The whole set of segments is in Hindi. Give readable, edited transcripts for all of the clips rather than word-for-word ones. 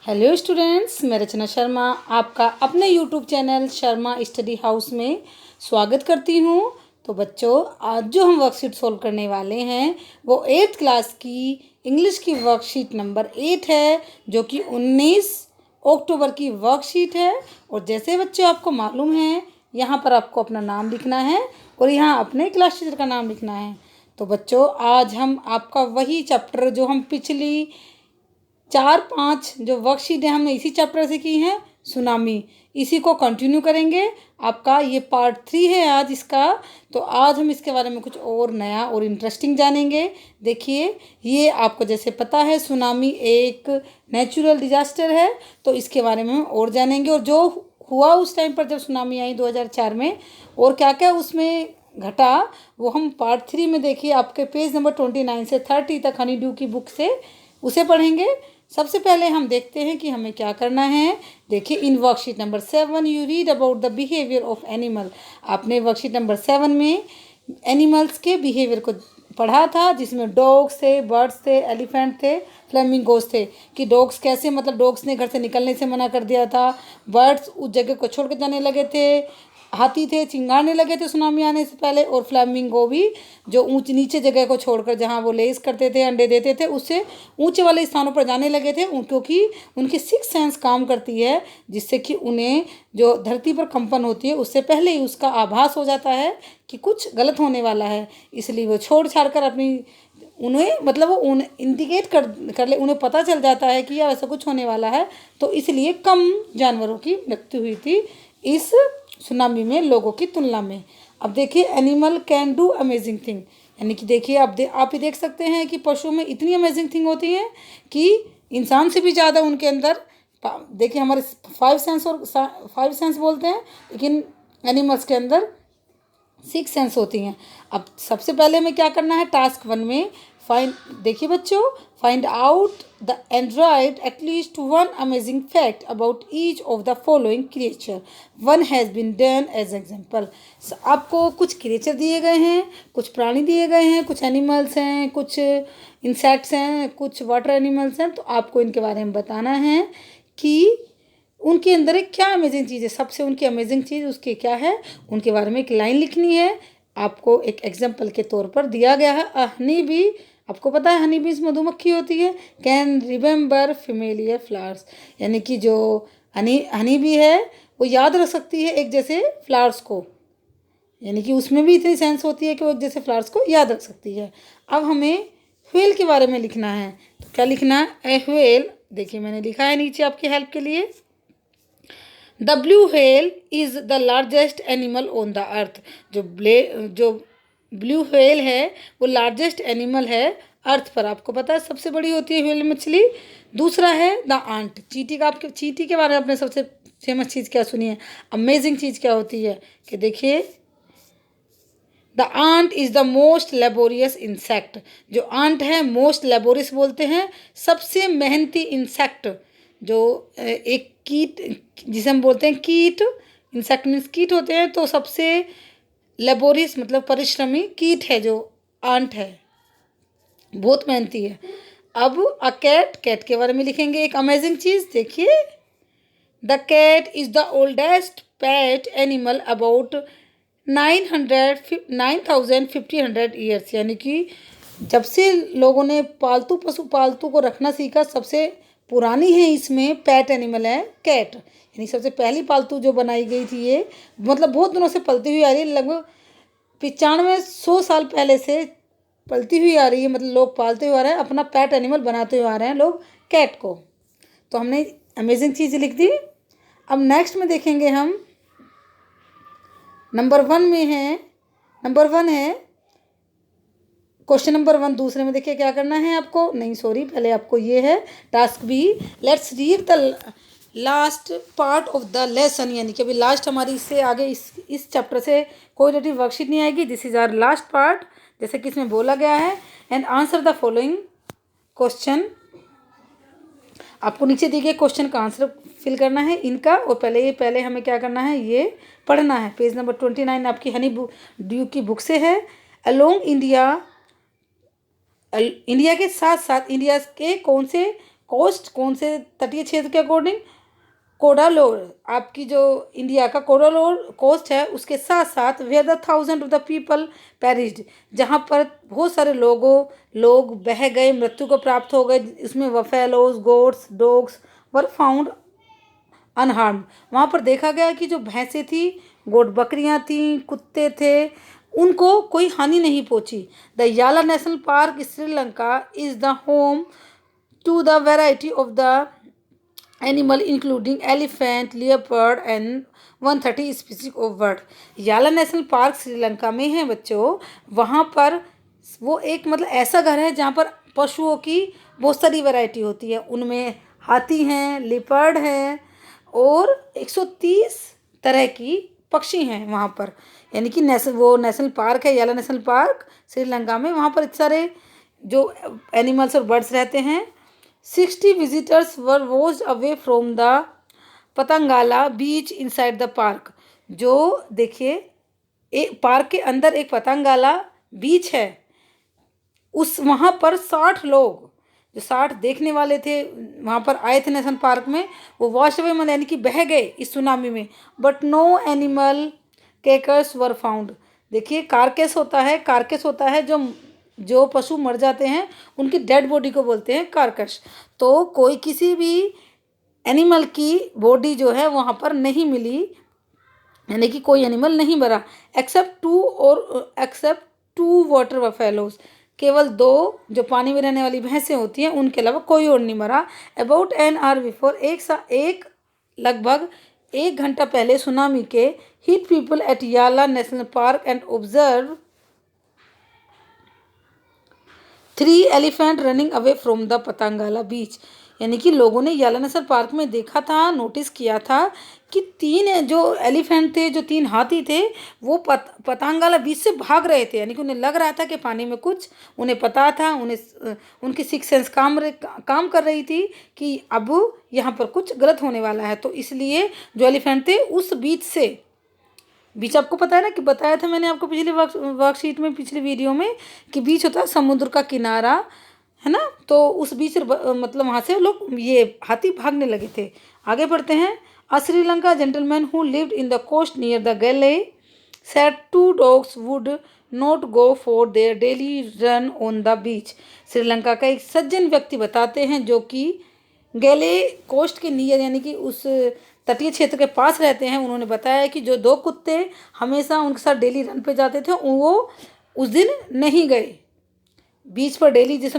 हेलो स्टूडेंट्स, मैं रचना शर्मा आपका अपने YouTube channel Sharma study house में स्वागत करती हूँ। तो बच्चों, आज जो हम वर्कशीट सोल्व करने वाले हैं वो 8th क्लास की इंग्लिश की वर्कशीट नंबर 8 है, जो कि 19 अक्टूबर की वर्कशीट है। और जैसे बच्चों आपको मालूम है, यहाँ पर आपको अपना नाम लिखना है और यहाँ अपने क्लास टीचर का नाम लिखना है। तो बच्चों, आज हम आपका वही चैप्टर जो हम पिछली 4-5 जो वर्कशीट है हमने इसी चैप्टर से की हैं, सुनामी, इसी को कंटिन्यू करेंगे। आपका ये पार्ट 3 है आज इसका। तो आज हम इसके बारे में कुछ और नया और इंटरेस्टिंग जानेंगे। देखिए, ये आपको जैसे पता है सुनामी एक नेचुरल डिजास्टर है, तो इसके बारे में हम और जानेंगे और जो हुआ उस टाइम पर जब सुनामी आई 2004 में, और क्या क्या उसमें घटा, वो हम पार्ट 3 में देखिए आपके पेज नंबर 29 से 30 तक हनी ड्यू की बुक से उसे पढ़ेंगे। सबसे पहले हम देखते हैं कि हमें क्या करना है। देखिए, in worksheet number 7 you read about the behaviour of animal. आपने वर्कशीट नंबर 7 में एनिमल्स के बिहेवियर को पढ़ा था, जिसमें डॉग्स थे, बर्ड्स थे, एलिफेंट थे, फ्लेमिंगोस थे। कि डॉग्स कैसे, मतलब डॉग्स ने घर से निकलने से मना कर दिया था, बर्ड्स उस जगह को छोड़ कर जाने लगे थे, हाथी थे चिंगारने लगे थे सुनामी आने से पहले, और फ्लैमिंगो भी जो ऊंच नीचे जगह को छोड़कर जहां वो लेस करते थे, अंडे देते थे, उससे ऊंचे वाले स्थानों पर जाने लगे थे, क्योंकि उनकी 6th सेंस काम करती है, जिससे कि उन्हें जो धरती पर कंपन होती है उससे पहले ही उसका आभास हो जाता है कि कुछ गलत होने वाला है। इसलिए वो छोड़ छाड़ कर अपनी उन्हें मतलब वो उन्हें इंडिकेट कर ले, उन्हें पता चल जाता है कि ऐसा कुछ होने वाला है। तो इसलिए कम जानवरों की मृत्यु हुई थी इस सुनामी में लोगों की तुलना में। अब देखिए, animal can do amazing thing, यानी कि देखिए आप ही देख सकते हैं कि पशु में इतनी अमेजिंग थिंग होती हैं कि इंसान से भी ज़्यादा उनके अंदर, देखिए हमारे 5 सेंस बोलते हैं, लेकिन एनिमल्स के अंदर 6 सेंस होती हैं। अब सबसे पहले हमें क्या करना है, टास्क 1 में फाइंड, देखिए बच्चों, find out the and write at least one amazing fact about each of the following creature one has been done as example. आपको कुछ क्रिएचर दिए गए हैं, कुछ प्राणी दिए गए हैं, कुछ एनिमल्स हैं, कुछ इंसेक्ट्स हैं, कुछ वाटर एनिमल्स हैं। तो आपको इनके बारे में बताना है कि उनके अंदर एक क्या अमेजिंग चीज़ है, सबसे उनकी अमेजिंग चीज़ उसकी क्या है, उनके बारे में एक लाइन लिखनी है। आपको एक एग्जाम्पल के तौर पर दिया गया है, हनी बी, आपको पता है हनी बीज मधुमक्खी होती है, कैन रिमेंबर फेमिलियर फ्लावर्स, यानी कि जो हनी बी है वो याद रख सकती है एक जैसे फ्लावर्स को, यानी कि उसमें भी इतनी सेंस होती है कि वो एक जैसे फ्लावर्स को याद रख सकती है। अब हमें व्हेल के बारे में लिखना है, तो क्या लिखना है, ए व्हेल, देखिए मैंने लिखा है नीचे आपकी हेल्प के लिए। The blue whale is the largest animal on the earth. जो ब्लू व्हेल है वो लार्जेस्ट एनिमल है अर्थ पर। आपको पता है सबसे बड़ी होती है व्हेल मछली। दूसरा है द आंट, चींटी का, आपके चींटी के बारे में आपने सबसे फेमस चीज़ क्या सुनी है, अमेजिंग चीज़ क्या होती है, कि देखिए the ant is the most laborious insect. जो आंट है मोस्ट लेबोरियस बोलते हैं, सबसे मेहनती इंसेक्ट, जो एक कीट जिसे हम बोलते हैं कीट, इंसेक्ट मीन्स कीट होते हैं, तो सबसे लेबोरियस मतलब परिश्रमी कीट है जो आंट है, बहुत मेहनती है। अब अ कैट, कैट के बारे में लिखेंगे एक अमेजिंग चीज़, देखिए the cat is the oldest pet animal about 9,500 years, यानी कि जब से लोगों ने पालतू को रखना सीखा, सबसे पुरानी है इसमें पैट एनिमल है कैट, यानी सबसे पहली पालतू जो बनाई गई थी ये, मतलब बहुत दिनों से पलती हुई आ रही है, लगभग 95-100 साल पहले से पलती हुई आ रही है, मतलब लोग पालते हुए आ रहे हैं, अपना पैट एनिमल बनाते हुए आ रहे हैं लोग कैट को। तो हमने अमेजिंग चीज़ लिख दी। अब नेक्स्ट में देखेंगे हम, नंबर 1 में है, नंबर 1 है क्वेश्चन नंबर 1, दूसरे में देखिए क्या करना है आपको, नहीं सॉरी, पहले आपको ये है task B, let's read the last part of the lesson, यानी कि अभी लास्ट हमारी, इससे आगे इस चैप्टर से कोई रिलेटिव वर्कशीट नहीं आएगी, this is our last part, जैसे कि इसमें बोला गया है, and answer the following question. आपको नीचे दिए गए क्वेश्चन का आंसर फिल करना है इनका, और पहले हमें क्या करना है, ये पढ़ना है। पेज नंबर 29 आपकी हनी ड्यू की बुक से है। अलोंग इंडिया के साथ साथ इंडिया के कोस्ट कौन से तटीय क्षेत्र के अकॉर्डिंग, कोडालोर, आपकी जो इंडिया का कोडालोर कोस्ट है उसके साथ साथ where the thousand of the people perished, जहाँ पर बहुत सारे लोग बह गए, मृत्यु को प्राप्त हो गए। इसमें buffaloes, goats, dogs were found unharmed. वहाँ पर देखा गया कि जो भैंसें थी, गोट बकरियाँ थीं, कुत्ते थे, उनको कोई हानि नहीं पहुँची। The Yala national park Sri Lanka is the home to the variety of the animal including elephant, leopard and 130 species of bird. Yala national park Sri Lanka में है बच्चों। वहाँ पर वो एक मतलब ऐसा घर है जहाँ पर पशुओं की बहुत सारी वैरायटी होती है। उनमें हाथी हैं, लिपर्ड हैं और 130 तरह की पक्षी हैं वहाँ पर। यानी कि नेशनल पार्क है, याला नेशनल पार्क श्रीलंका में। वहाँ पर इतने सारे जो एनिमल्स और बर्ड्स रहते हैं। 60 visitors were watched away from the Patanangala beach inside the park. जो देखिए, एक पार्क के अंदर एक पतंगाला बीच है, उस वहाँ पर 60 लोग, जो 60 देखने वाले थे वहाँ पर आए थे नेशनल पार्क में, वो वॉश अवे मतलब यानी कि बह गए इस सुनामी में। But no animal carcasses were found. देखिए, कारकेस होता है जो पशु मर जाते हैं उनकी डेड बॉडी को बोलते हैं कारकश। तो कोई किसी भी एनिमल की बॉडी जो है वहाँ पर नहीं मिली, यानी कि कोई एनिमल नहीं मरा, एक्सेप्ट टू वाटर बफेलोज। केवल 2 जो पानी में रहने वाली भैंसें होती हैं, उनके अलावा कोई और नहीं मरा। अबाउट एन आवर बिफोर, लगभग 1 घंटा पहले सुनामी के hit people at Yala national park and observe 3 elephant running away from the Patanangala beach. यानी कि लोगों ने याला नेशनल पार्क में देखा था, नोटिस किया था कि 3 जो एलिफेंट थे, जो 3 हाथी थे, वो पतंगाला बीच से भाग रहे थे। यानी कि उन्हें लग रहा था कि पानी में कुछ, उन्हें पता था, उनकी सिक्स सेंस काम कर रही थी कि अब यहाँ पर कुछ गलत होने वाला है। तो इसलिए जो एलिफेंट थे उस बीच आपको पता है ना, कि बताया था मैंने आपको पिछली वर्कशीट में, पिछली वीडियो में, कि बीच होता है समुद्र का किनारा, है ना। तो उस बीच मतलब वहाँ से लोग, ये हाथी भागने लगे थे। आगे बढ़ते हैं। A Sri Lanka gentleman who lived in the coast near the Galle said 2 dogs would not go for their daily run on the beach. Sri Lanka का एक सज्जन व्यक्ति बताते हैं जो कि गैले कोस्ट के नियर, यानी कि उस तटीय क्षेत्र के पास रहते हैं। उन्होंने बताया कि जो 2 कुत्ते हमेशा उनके साथ डेली रन पे जाते थे, वो उस दिन नहीं गए बीच पर। डेली जैसे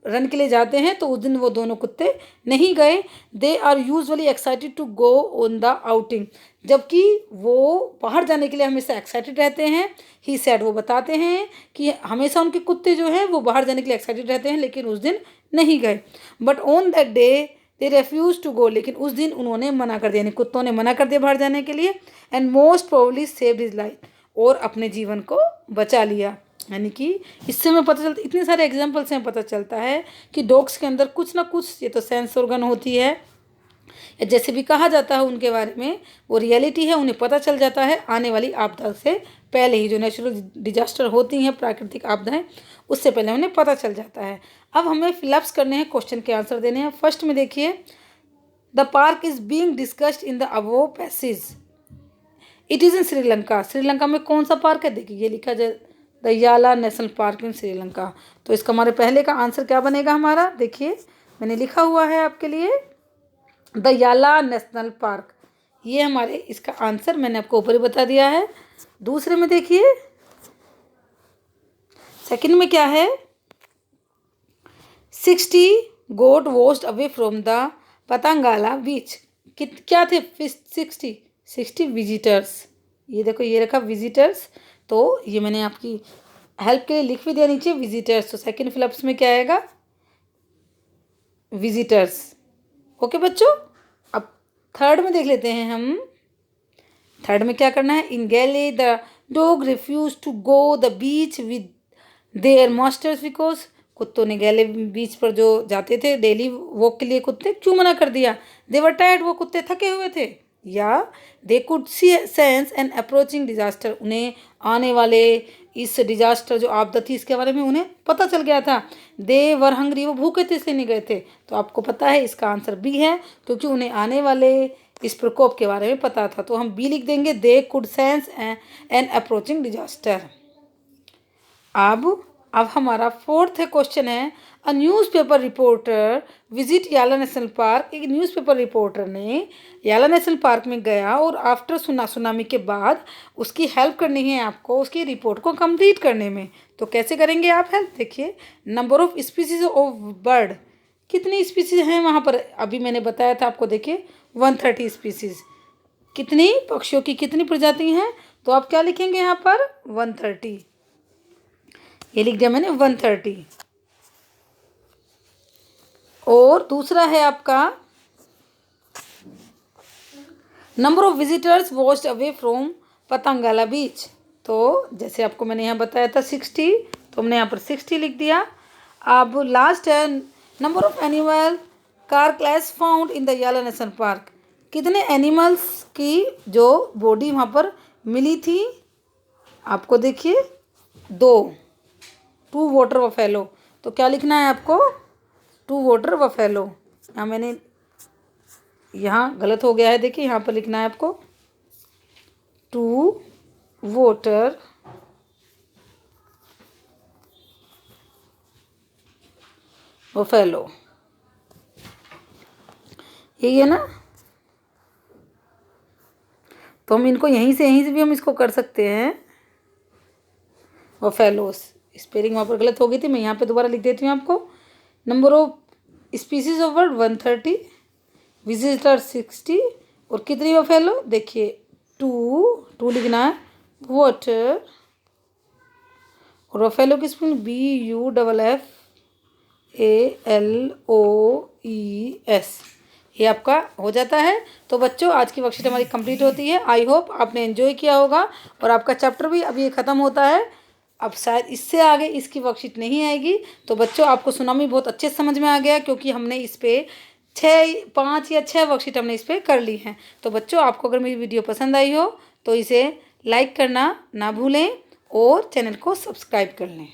रन के लिए जाते हैं, तो उस दिन वो दोनों कुत्ते नहीं गए। They are usually excited to go on the outing. जबकि वो बाहर जाने के लिए हमेशा एक्साइटेड रहते हैं। ही सेड, वो बताते हैं कि हमेशा उनके कुत्ते जो हैं वो बाहर जाने के लिए एक्साइटेड रहते हैं, लेकिन उस दिन नहीं गए। But on that day they refuse to go, लेकिन उस दिन उन्होंने मना कर दिया, यानी कुत्तों ने मना कर दिया बाहर जाने के लिए। And most probably saved his life, और अपने जीवन को बचा लिया। यानी कि इससे हमें पता चलता, इतने सारे एग्जाम्पल से हमें पता चलता है कि डॉग्स के अंदर कुछ ना कुछ, ये तो सेंस ऑर्गन होती है, या जैसे भी कहा जाता है उनके बारे में, वो रियलिटी है। उन्हें पता चल जाता है आने वाली आपदा से पहले ही, जो नेचुरल डिजास्टर होती हैं, प्राकृतिक आपदाएं, उससे पहले उन्हें पता चल जाता है। अब हमें फिलअप्स करने हैं, क्वेश्चन के आंसर देने हैं। फर्स्ट में देखिए, the park is being discussed in the above passage, it is in Sri Lanka. Sri Lanka में कौन सा पार्क है? देखिए, ये लिखा जाए द याला नेशनल पार्क इन श्रीलंका। तो इसका हमारे पहले का आंसर क्या बनेगा हमारा? देखिए, मैंने लिखा हुआ है आपके लिए, द याला नेशनल पार्क। ये हमारे इसका आंसर मैंने आपको ऊपर ही बता दिया है। दूसरे में देखिए, सेकंड में क्या है? 60 गोट washed away from the Patanangala बीच। क्या थे? 60 विजिटर्स। ये देखो, ये रखा विजिटर्स, तो ये मैंने आपकी हेल्प के लिए लिख भी दिया नीचे विजिटर्स। तो सेकंड फिलअप्स में क्या आएगा? विजिटर्स। ओके बच्चों, अब थर्ड में देख लेते हैं हम। थर्ड में क्या करना है? In Galle the dog refuse to go the beach with their masters because. कुत्तों ने गैले बीच पर जो जाते थे डेली वॉक के लिए, कुत्ते क्यों मना कर दिया? दे वर टायर्ड, वो कुत्ते थके हुए थे। या they could see sense an approaching disaster, उन्हें आने वाले इस डिजास्टर जो आपदा थी इसके बारे में उन्हें पता चल गया था। दे वर हंग्री, वो भूखे थे इसलिए नहीं गए थे। तो आपको पता है इसका आंसर बी है, क्योंकि उन्हें आने वाले इस प्रकोप के बारे में पता था। तो हम बी लिख देंगे, they could sense an approaching disaster. अब हमारा फोर्थ क्वेश्चन है, अ न्यूज़पेपर रिपोर्टर विजिट याला नेशनल पार्क। एक न्यूज़पेपर रिपोर्टर ने याला नेशनल पार्क में गया और आफ्टर सुनामी के बाद उसकी हेल्प करनी है आपको उसकी रिपोर्ट को कंप्लीट करने में। तो कैसे करेंगे आप हेल्प? देखिए, number of species of bird, कितनी स्पीसीज हैं वहाँ पर, अभी मैंने बताया था आपको। देखिए 130 स्पीसीज, कितनी पक्षियों की कितनी प्रजाति हैं? तो आप क्या लिखेंगे यहाँ पर? 130, ये लिख दिया मैंने 130। और दूसरा है आपका, number of visitors watched away from Patanangala beach. तो जैसे आपको मैंने यहाँ बताया था 60, तो हमने यहाँ पर 60 लिख दिया। अब लास्ट है, number of animal carcasses found in the Yala national park. कितने एनिमल्स की जो बॉडी वहाँ पर मिली थी आपको? देखिए 2 वाटर बफेलो। तो क्या लिखना है आपको? 2 वाटर बफेलो। यहाँ मैंने यहाँ गलत हो गया है, देखिए यहाँ पर लिखना है आपको 2 वाटर बफेलो, यही है ना? तो हम इनको यहीं से भी हम इसको कर सकते हैं, बफेलोस। स्पेलिंग वहाँ पर गलत हो गई थी, मैं यहाँ पे दोबारा लिख देती हूँ आपको। Number of species of bird 130, visitor 60, और कितनी बफेलो? देखिए 2 लिखना है, वाटर, और बफेलो की स्पेलिंग BUFFALOES, ये आपका हो जाता है। तो बच्चों आज की वर्कशीट हमारी कंप्लीट होती है। आई होप आपने एंजॉय किया होगा और आपका चैप्टर भी अभी ये ख़त्म होता है। अब शायद इससे आगे इसकी वर्कशीट नहीं आएगी। तो बच्चों आपको सुनामी बहुत अच्छे समझ में आ गया, क्योंकि हमने इस पर 5 या 6 वर्कशीट हमने इस पर कर ली हैं। तो बच्चों आपको अगर मेरी वीडियो पसंद आई हो तो इसे लाइक करना ना भूलें और चैनल को सब्सक्राइब कर लें।